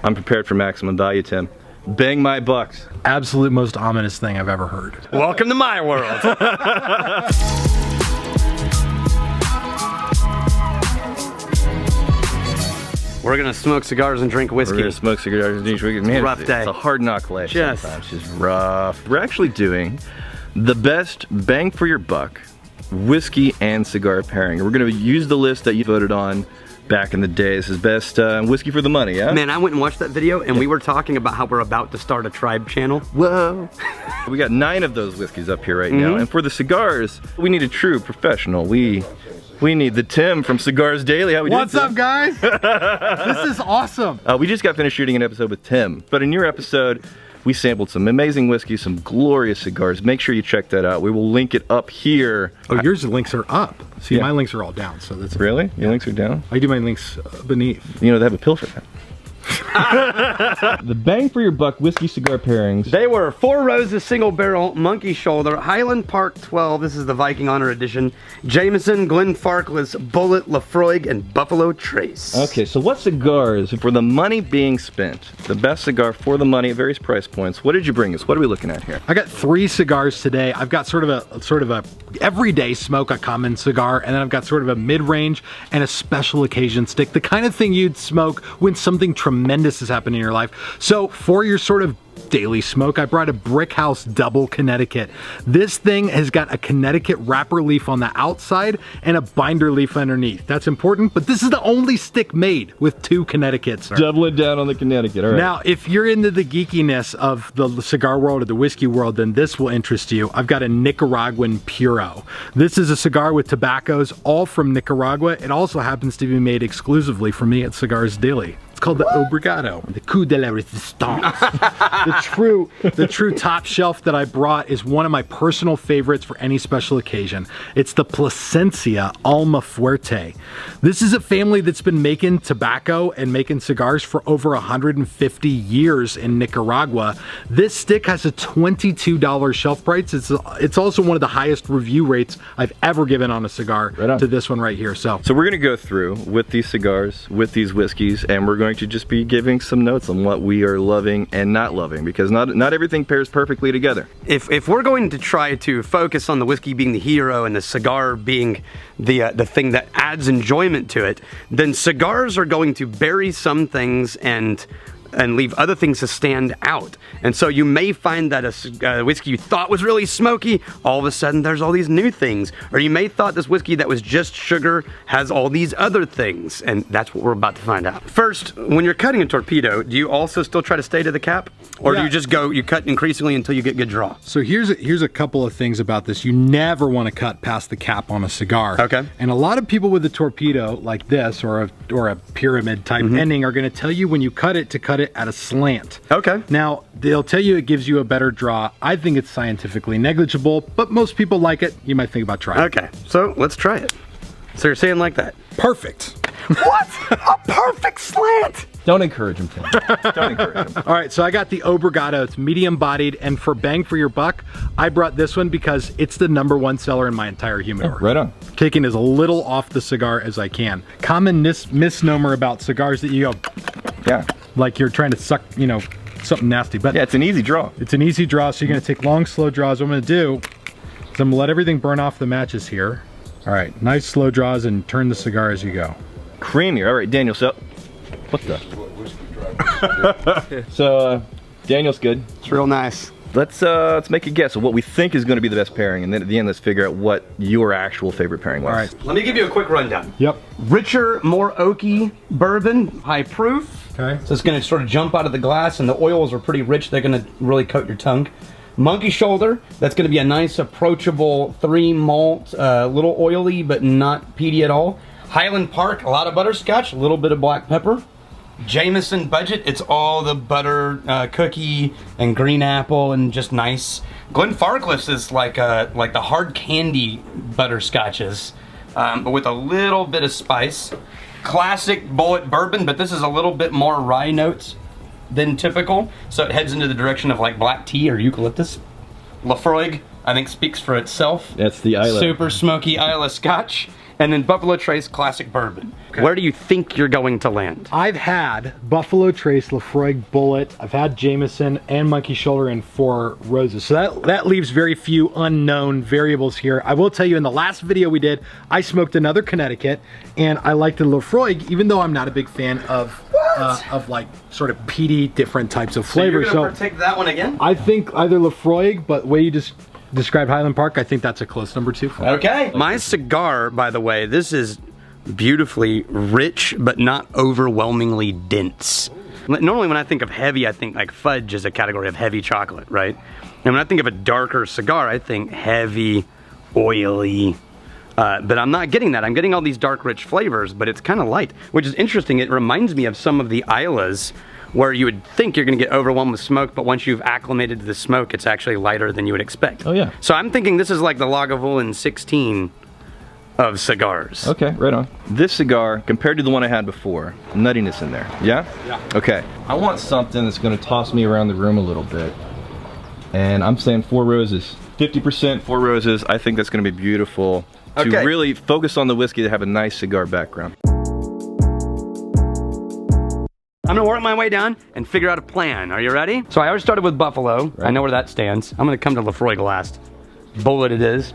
I'm prepared for maximum value, Tim. Bang my bucks. Absolute most ominous thing I've ever heard. Welcome to my world. We're gonna smoke cigars and drink whiskey. We're gonna smoke cigars and drink whiskey. Man, rough day. It's a hard knock life Just. sometimes. It's just rough. We're actually doing the best bang for your buck whiskey and cigar pairing. We're gonna use the list that you voted on back in the day. This is best whiskey for the money, yeah? Man, I went and watched that video and we were talking about how we're about to start a tribe channel. Whoa. We got 9 of those whiskeys up here right now. And for the cigars, we need a true professional. We need the Tim from Cigars Daily. How we doing? What's up, guys? This is awesome. We just got finished shooting an episode with Tim, but in your episode, we sampled some amazing whiskey, some glorious cigars. Make sure you check that out. We will link it up here. Oh, yours links are up. See, Yeah. my links are all down, so that's Really? Your links are down? I do my links beneath. You know, they have a pill for that. The bang for your buck whiskey cigar pairings. They were Four Roses Single Barrel, Monkey Shoulder, Highland Park 12, this is the Viking Honor Edition, Jameson, Glenfarclas, Bullet, Lafroig, and Buffalo Trace. Okay, so what cigars, for the money being spent, the best cigar for the money at various price points, what did you bring us? What are we looking at here? I got 3 cigars today. I've got sort of a everyday smoke, a common cigar, and then I've got sort of a mid-range and a special occasion stick, the kind of thing you'd smoke when something tremendous has happened in your life. So for your sort of daily smoke, I brought a Brick House Double Connecticut. This thing has got a Connecticut wrapper leaf on the outside and a binder leaf underneath. That's important, but this is the only stick made with 2 Connecticut's. Double it down on the Connecticut, all right. Now, if you're into the geekiness of the cigar world or the whiskey world, then this will interest you. I've got a Nicaraguan Puro. This is a cigar with tobaccos, all from Nicaragua. It also happens to be made exclusively for me at Cigars Daily. It's called the Obrigado, the coup de la resistance. the true top shelf that I brought is one of my personal favorites for any special occasion. It's the Placencia Alma Fuerte. This is a family that's been making tobacco and making cigars for over 150 years in Nicaragua. This stick has a $22 shelf price. It's also one of the highest review rates I've ever given on a cigar to this one right here. So we're gonna go through with these cigars, with these whiskeys, and we're going to just be giving some notes on what we are loving and not loving, because not everything pairs perfectly together. If we're going to try to focus on the whiskey being the hero and the cigar being the thing that adds enjoyment to it, then cigars are going to bury some things and leave other things to stand out. And so you may find that a whiskey you thought was really smoky, all of a sudden there's all these new things. Or you may thought this whiskey that was just sugar has all these other things, and that's what we're about to find out. First, when you're cutting a torpedo, do you also still try to stay to the cap? Or do you just you cut increasingly until you get good draw? So here's a couple of things about this. You never want to cut past the cap on a cigar. Okay. And a lot of people with a torpedo like this or a pyramid type ending are going to tell you when you cut it to cut it at a slant. Okay. Now, they'll tell you it gives you a better draw. I think it's scientifically negligible, but most people like it. You might think about trying it. Okay, so let's try it. So you're saying like that? Perfect. What? A perfect slant! Don't encourage him, Tim. Don't encourage him. All right, so I got the Obrigado. It's medium bodied, and for bang for your buck, I brought this one because it's the #1 seller in my entire humidor. Right on. Taking as little off the cigar as I can. Common misnomer about cigars that you go, Yeah. like you're trying to suck, something nasty. But Yeah, it's an easy draw. it's an easy draw, so you're gonna take long, slow draws. What I'm gonna do is I'm gonna let everything burn off the matches here. All right, nice slow draws and turn the cigar as you go. Creamy. All right, Daniel, so what the? So, Daniel's good. It's real nice. Let's make a guess of what we think is going to be the best pairing, and then at the end, let's figure out what your actual favorite pairing was. All right. Let me give you a quick rundown. Yep. Richer, more oaky bourbon, high proof. Okay. So it's gonna sort of jump out of the glass, and the oils are pretty rich. They're gonna really coat your tongue. Monkey Shoulder, that's gonna be a nice, approachable 3 malt, little oily, but not peaty at all. Highland Park, a lot of butterscotch, a little bit of black pepper. Jameson Budget, it's all the butter, cookie, and green apple, and just nice. Glenfarclas is like the hard candy butterscotches, but with a little bit of spice. Classic Bullet Bourbon, but this is a little bit more rye notes than typical, so it heads into the direction of like black tea or eucalyptus. Lafroig, I think, speaks for itself. That's the Isla. Super smoky Isla Scotch. and then Buffalo Trace Classic Bourbon. Okay. Where do you think you're going to land? I've had Buffalo Trace, Lafroig Bullet, I've had Jameson and Monkey Shoulder and Four Roses. So that leaves very few unknown variables here. I will tell you, in the last video we did, I smoked another Connecticut, and I liked the Lafroig, even though I'm not a big fan of like sort of peaty different types of flavors. So you're gonna take that one again? I think either Lafroig, but the way you just described Highland Park, I think that's a close number 2 for me. Okay. My cigar, by the way, this is beautifully rich, but not overwhelmingly dense. Normally when I think of heavy, I think like fudge is a category of heavy chocolate, right? And when I think of a darker cigar, I think heavy, oily, but I'm not getting that. I'm getting all these dark, rich flavors, but it's kind of light, which is interesting. It reminds me of some of the Islas where you would think you're gonna get overwhelmed with smoke, but once you've acclimated to the smoke, it's actually lighter than you would expect. Oh yeah. So I'm thinking this is like the Lagavulin 16 of cigars. Okay, right on. This cigar, compared to the one I had before, nuttiness in there, yeah? Yeah. Okay, I want something that's gonna toss me around the room a little bit. And I'm saying Four Roses. 50% Four Roses, I think that's gonna be beautiful to really focus on the whiskey to have a nice cigar background. I'm gonna work my way down and figure out a plan. Are you ready? So I already started with Buffalo. Right. I know where that stands. I'm gonna come to Lafroig last. Bullet it is.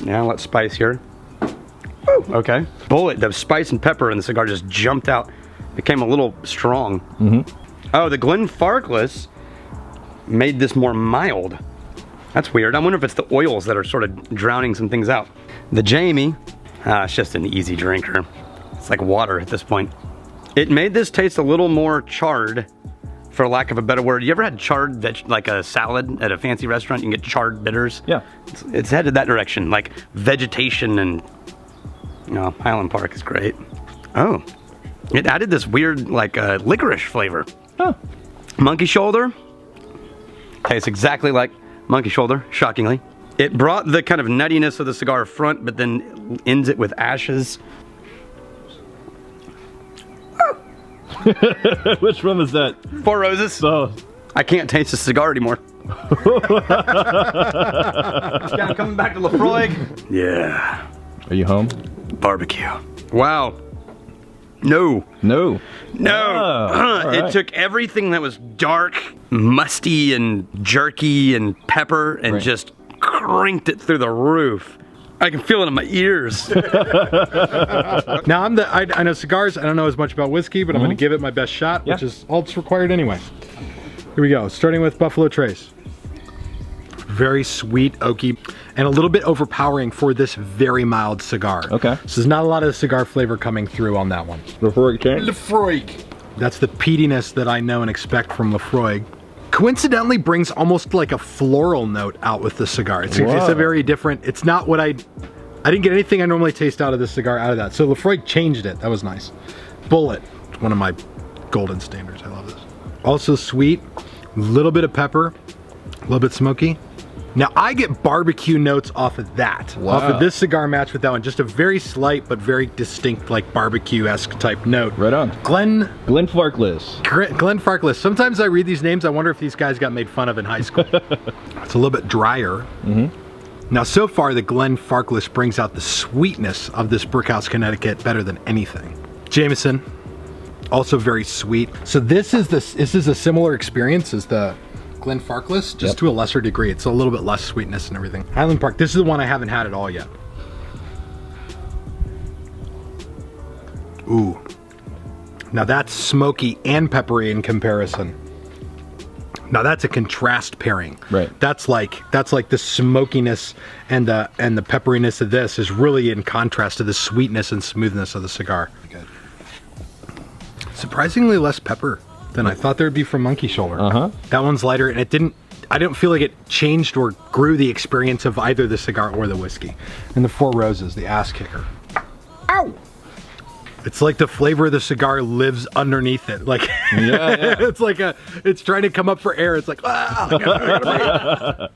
Now let's spice here. Woo, okay. Bullet, the spice and pepper in the cigar just jumped out. Became a little strong. Oh, the Glenfarclas made this more mild. That's weird. I wonder if it's the oils that are sort of drowning some things out. The Jamie, it's just an easy drinker. It's like water at this point. It made this taste a little more charred, for lack of a better word. You ever had charred, like a salad at a fancy restaurant? You can get charred bitters. Yeah. It's headed that direction, like vegetation and, you know, Highland Park is great. Oh, it added this weird, like, licorice flavor. Huh. Monkey Shoulder tastes exactly like Monkey Shoulder, shockingly. It brought the kind of nuttiness of the cigar front, but then ends it with ashes. Which one was that? Four Roses. Oh. I can't taste the cigar anymore. Yeah, coming back to Lafroig. Yeah. Are you home? Barbecue. Wow. No. No. No. Right. It took everything that was dark, musty, and jerky, and pepper, and just cranked it through the roof. I can feel it in my ears. Now I know cigars, I don't know as much about whiskey, but I'm gonna give it my best shot, which is all that's required anyway. Here we go, starting with Buffalo Trace. Very sweet, oaky, and a little bit overpowering for this very mild cigar. Okay. So there's not a lot of cigar flavor coming through on that one. Lafroig. That's the peatiness that I know and expect from Lafroig. Coincidentally brings almost like a floral note out with the cigar. It's a very different, it's not what I didn't get anything I normally taste out of this cigar out of that. So Lafroig changed it, that was nice. Bullet, one of my golden standards, I love this. Also sweet, a little bit of pepper, a little bit smoky. Now I get barbecue notes off of that. Wow. Off of this cigar match with that one. Just a very slight but very distinct like barbecue-esque type note. Right on. Glenfarclas. Glenfarclas. Sometimes I read these names, I wonder if these guys got made fun of in high school. It's a little bit drier. Now so far the Glenfarclas brings out the sweetness of this Brickhouse Connecticut better than anything. Jameson, also very sweet. So this is a similar experience as the Glenfarclas, just to a lesser degree. It's a little bit less sweetness and everything. Highland Park, this is the one I haven't had at all yet. Ooh. Now that's smoky and peppery in comparison. Now that's a contrast pairing. Right. That's like the smokiness and the pepperiness of this is really in contrast to the sweetness and smoothness of the cigar. Good. Surprisingly less pepper than I thought there would be from Monkey Shoulder. That one's lighter, and I didn't feel like it changed or grew the experience of either the cigar or the whiskey. And the Four Roses, the ass kicker. Ow! It's like the flavor of the cigar lives underneath it. Like, it's trying to come up for air. It's like,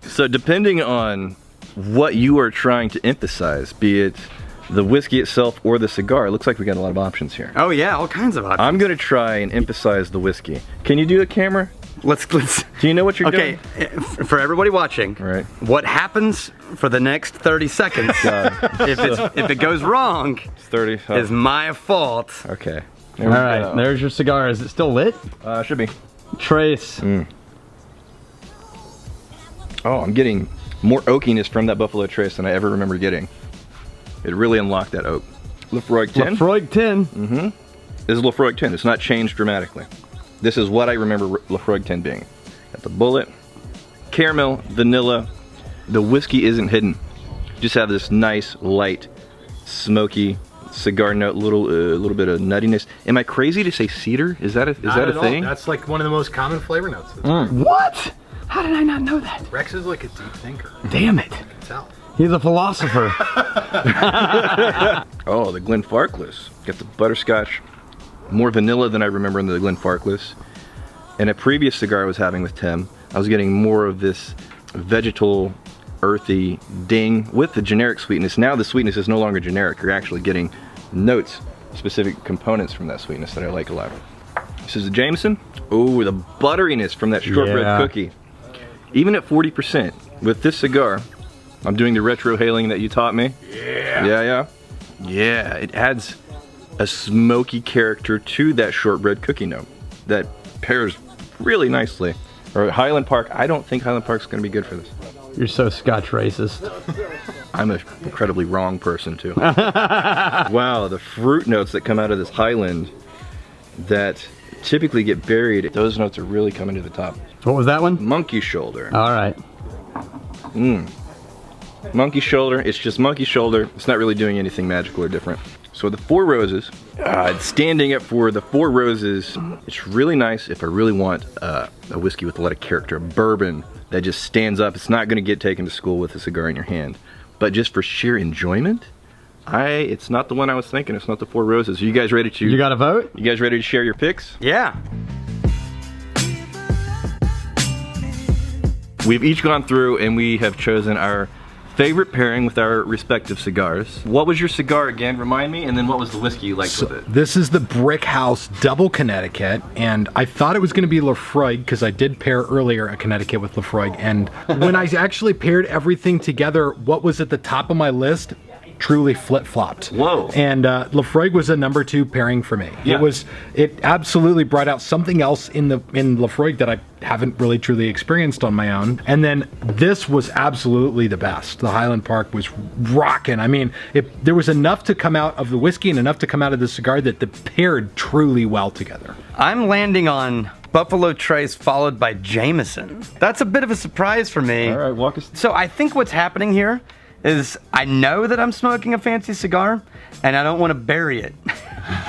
So depending on what you are trying to emphasize, be it the whiskey itself or the cigar, it looks like we got a lot of options here. Oh yeah, all kinds of options. I'm gonna try and emphasize the whiskey. Can you do a camera? Do you know what you're doing? Okay, for everybody watching, Right. what happens for the next 30 seconds, if it goes wrong, It's 30. Oh, is my fault. okay. All right, there's your cigar. Is it still lit? Should be. Trace. Oh, I'm getting more oakiness from that Buffalo Trace than I ever remember getting. It really unlocked that oak. Lafroig 10. Lafroig 10. This is Lafroig 10. It's not changed dramatically. This is what I remember Lafroig 10 being. Got the bullet, caramel, vanilla. The whiskey isn't hidden. You just have this nice, light, smoky cigar note, little bit of nuttiness. Am I crazy to say cedar? Is that a thing? That's like one of the most common flavor notes. What? How did I not know that? Rex is like a deep thinker. Damn it. I can tell. He's a philosopher. Oh, the Glenfarclas. Got the butterscotch. More vanilla than I remember in the Glenfarclas. And a previous cigar I was having with Tim, I was getting more of this vegetal, earthy ding with the generic sweetness. Now the sweetness is no longer generic. You're actually getting notes, specific components from that sweetness that I like a lot. This is the Jameson. Oh, the butteriness from that shortbread cookie. Even at 40%, with this cigar, I'm doing the retro hailing that you taught me. Yeah, it adds a smoky character to that shortbread cookie note that pairs really nicely. Or Highland Park, I don't think Highland Park's gonna be good for this. You're so Scotch racist. I'm an incredibly wrong person too. Wow, the fruit notes that come out of this Highland that typically get buried, those notes are really coming to the top. What was that one? Monkey shoulder. All right. Monkey shoulder, it's just monkey shoulder. It's not really doing anything magical or different. So the Four Roses, standing up for the Four Roses, it's really nice if I really want a whiskey with a lot of character, a bourbon that just stands up. It's not gonna get taken to school with a cigar in your hand. But just for sheer enjoyment, it's not the one I was thinking. It's not the Four Roses. Are you guys ready to? You got a vote? You guys ready to share your picks? Yeah. We've each gone through and we have chosen our favorite pairing with our respective cigars. What was your cigar again? Remind me, and then what was the whiskey you liked with it? This is the Brick House Double Connecticut, and I thought it was going to be Lafroig because I did pair earlier a Connecticut with Lafroig, and when I actually paired everything together, what was at the top of my list truly flip-flopped. Whoa. And Lafroig was a number 2 pairing for me. Yeah. It absolutely brought out something else in Lafroig that I haven't really truly experienced on my own. And then this was absolutely the best. The Highland Park was rocking. I mean, there was enough to come out of the whiskey and enough to come out of the cigar that they paired truly well together. I'm landing on Buffalo Trace followed by Jameson. That's a bit of a surprise for me. All right, walk us. So I think what's happening here is I know that I'm smoking a fancy cigar and I don't want to bury it.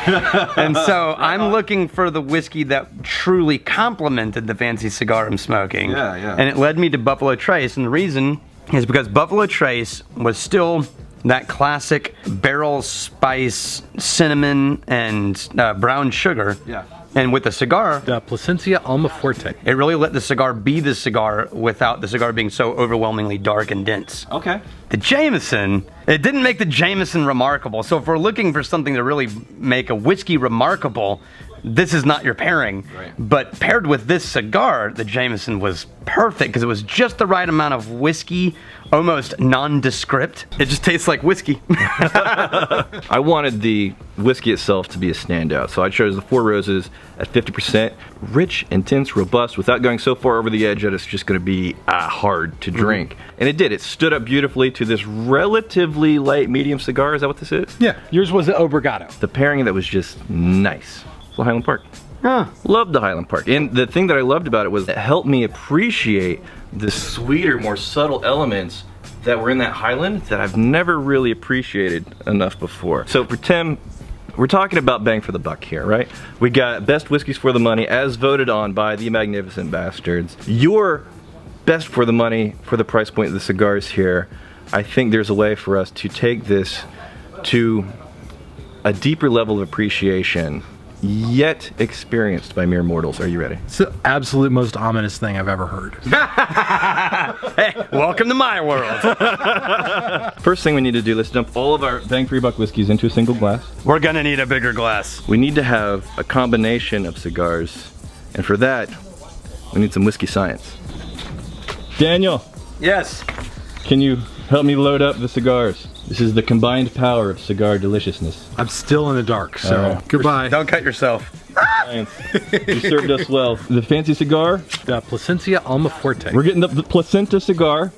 And so I'm looking for the whiskey that truly complemented the fancy cigar I'm smoking. Yeah. And it led me to Buffalo Trace, and the reason is because Buffalo Trace was still that classic barrel spice, cinnamon, and brown sugar. Yeah. And with the cigar, The Placencia Alma Fuerte. it really let the cigar be the cigar without the cigar being so overwhelmingly dark and dense. Okay. The Jameson, it didn't make the Jameson remarkable. So if we're looking for something to really make a whiskey remarkable, this is not your pairing. Right. But paired with this cigar, the Jameson was perfect because it was just the right amount of whiskey, almost nondescript. It just tastes like whiskey. I wanted the whiskey itself to be a standout, so I chose the Four Roses at 50%. Rich, intense, robust, without going so far over the edge that it's just going to be hard to drink. And it did. It stood up beautifully to this relatively light medium cigar. Is that what this is? Yeah, yours was the Obrigado. The pairing that was just nice. So Highland Park. Huh. Loved the Highland Park. And the thing that I loved about it was it helped me appreciate the sweeter, more subtle elements that were in that Highland that I've never really appreciated enough before. So for Tim, we're talking about bang for the buck here, right? We got best whiskeys for the money as voted on by the Magnificent Bastards. Your best for the money for the price point of the cigars here. I think there's a way for us to take this to a deeper level of appreciation yet experienced by mere mortals. Are you ready? It's the absolute most ominous thing I've ever heard. Hey, welcome to my world. First thing we need to do, let's dump all of our bang for your buck whiskeys into a single glass. We're gonna need a bigger glass. We need to have a combination of cigars, and for that, We need some whiskey science. Daniel, Yes. can you help me load up the cigars? This is the combined power of cigar deliciousness. I'm still in the dark, so All right. goodbye. Don't cut yourself. Science. You served us well. The fancy cigar, The Placencia Alma Fuerte. we're getting the placenta cigar,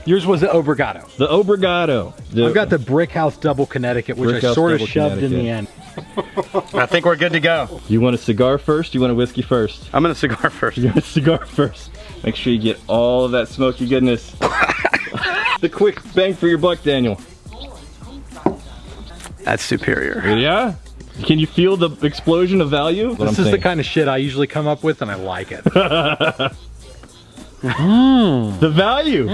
Yours was the Obrigado. the Obrigado. I've got the Brick House Double Connecticut, which Brick I House sort of Double shoved in the Connecticut. end. I think we're good to go. You want a cigar first? You want a whiskey first? I'm gonna cigar first. You want a cigar first. Make sure you get all of that smoky goodness. The quick bang for your buck, Daniel. That's superior. Yeah? Can you feel the explosion of value? This is the kind of shit I usually come up with, and I like it. The value.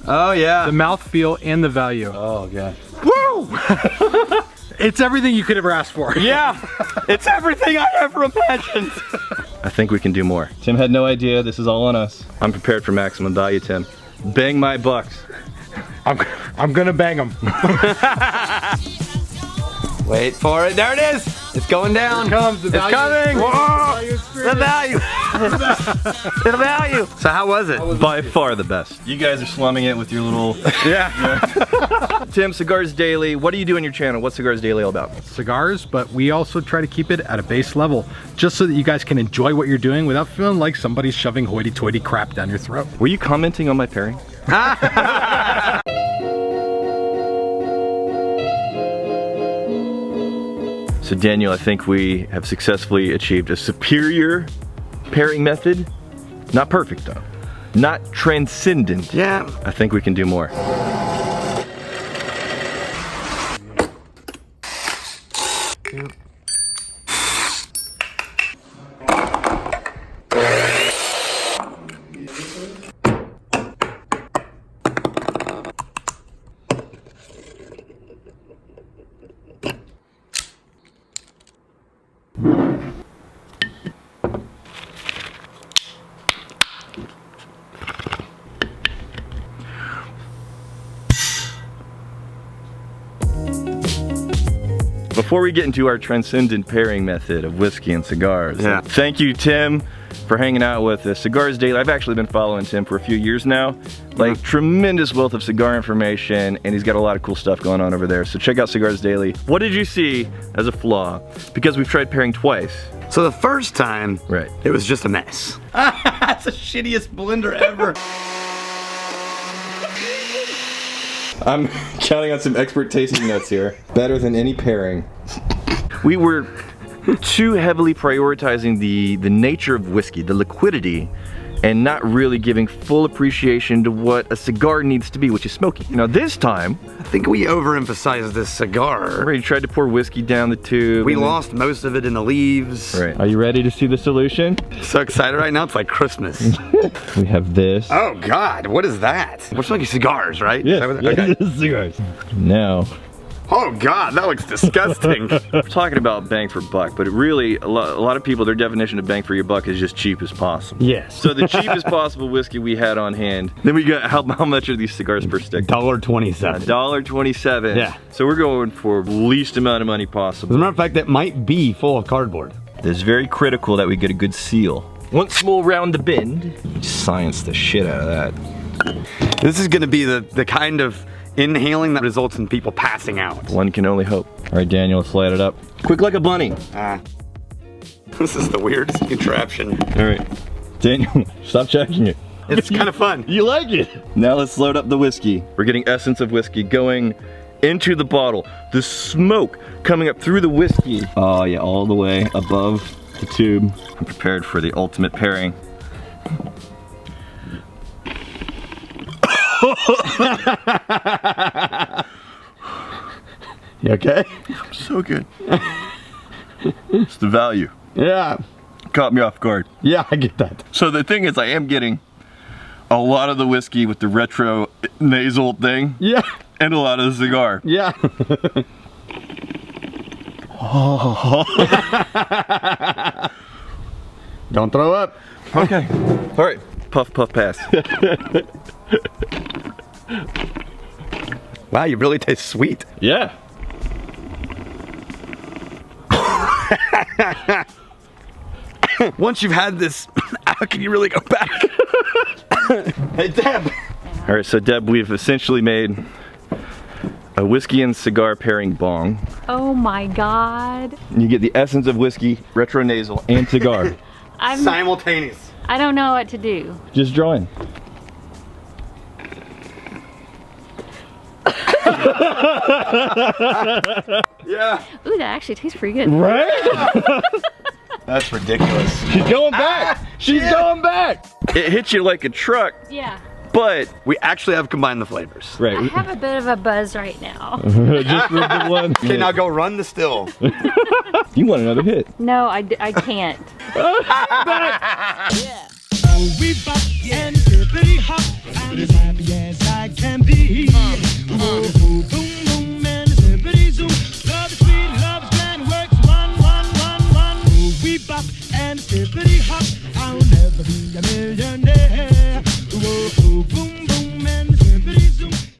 Oh yeah. The mouthfeel and the value. Oh god. Woo! It's everything you could ever ask for. Yeah. It's everything I ever imagined. I think we can do more. Tim had no idea. This is all on us. I'm prepared for maximum value, Tim. Bang my bucks. I'm gonna bang them. Wait for it. There it is. It's going down. Here comes the It's value. coming. Whoa! The value. The value. So how was it? By far the best. You guys are slumming it with your little... Yeah. Tim, Cigars Daily. What do you do on your channel? What's Cigars Daily all about? Cigars, but we also try to keep it at a base level, just so that you guys can enjoy what you're doing without feeling like somebody's shoving hoity-toity crap down your throat. Were you commenting on my pairing? So Daniel, I think we have successfully achieved a superior pairing method. Not perfect though. Not transcendent. Yeah. I think we can do more. Before we get into our transcendent pairing method of whiskey and cigars, thank you, Tim, for hanging out with us. Cigars Daily, I've actually been following Tim for a few years now. Like, tremendous wealth of cigar information, and he's got a lot of cool stuff going on over there. So check out Cigars Daily. What did you see as a flaw? Because we've tried pairing twice. So the first time, Right. it was just a mess. That's the shittiest blender ever. I'm counting on some expert tasting notes here. Better than any pairing. We were too heavily prioritizing the nature of whiskey, the liquidity, and not really giving full appreciation to what a cigar needs to be, which is smoky. Now this time, I think we overemphasized this cigar. we tried to pour whiskey down the tube. We and then- lost most of it in the leaves. Right. Are you ready to see the solution? So excited right now, it's like Christmas. We have this. Oh God, what is that? We're smoking cigars, right? Is that what- okay. Cigars. Now, Oh God, that looks disgusting. we're talking about bang for buck, but it really, a lot of people, their definition of bang for your buck is just cheap as possible. Yes. So the cheapest possible whiskey we had on hand. Then we got, how much are these cigars per stick? $1.27. $1.27. Yeah. So we're going for least amount of money As a possible. matter of fact, that might be full of cardboard. It's very critical that we get a good seal. Once small round the bend, science the shit out of that. This is gonna be the kind of inhaling that results in people passing out. One can only hope. All right, Daniel, let's light it up. Quick like a bunny. This is the weirdest contraption. All right, Daniel, stop checking it. It's kind of fun. You like it? Now let's load up the whiskey. We're getting essence of whiskey going into the bottle. The smoke coming up through the whiskey. Oh yeah, all the way above the tube. I'm prepared for the ultimate pairing. You okay? So good. It's the value. Yeah. Caught me off guard. Yeah, I get that. So the thing is, I am getting a lot of the whiskey with the retro nasal thing. Yeah. And a lot of the cigar. Yeah. Don't throw up. Okay. All right. Puff, puff, pass. Wow, you really taste sweet. Yeah. Once you've had this, how can you really go back? Hey, Deb. All right, so Deb, we've essentially made a whiskey and cigar pairing bong. Oh my God. You get the essence of whiskey, retronasal, and cigar. Simultaneous. I don't know what to do. Just join. Yeah. Ooh, that actually tastes pretty good. Right? That's ridiculous. She's going back. She's going back. It hits you like a truck, Yeah. but We actually have combined the flavors. I right. have a bit of a buzz right now. Just for the one. Okay, now go run the still. You want another hit? No, I can't. We bop and hippity hop. I'm as happy as I can be. Ooh, ooh, ooh.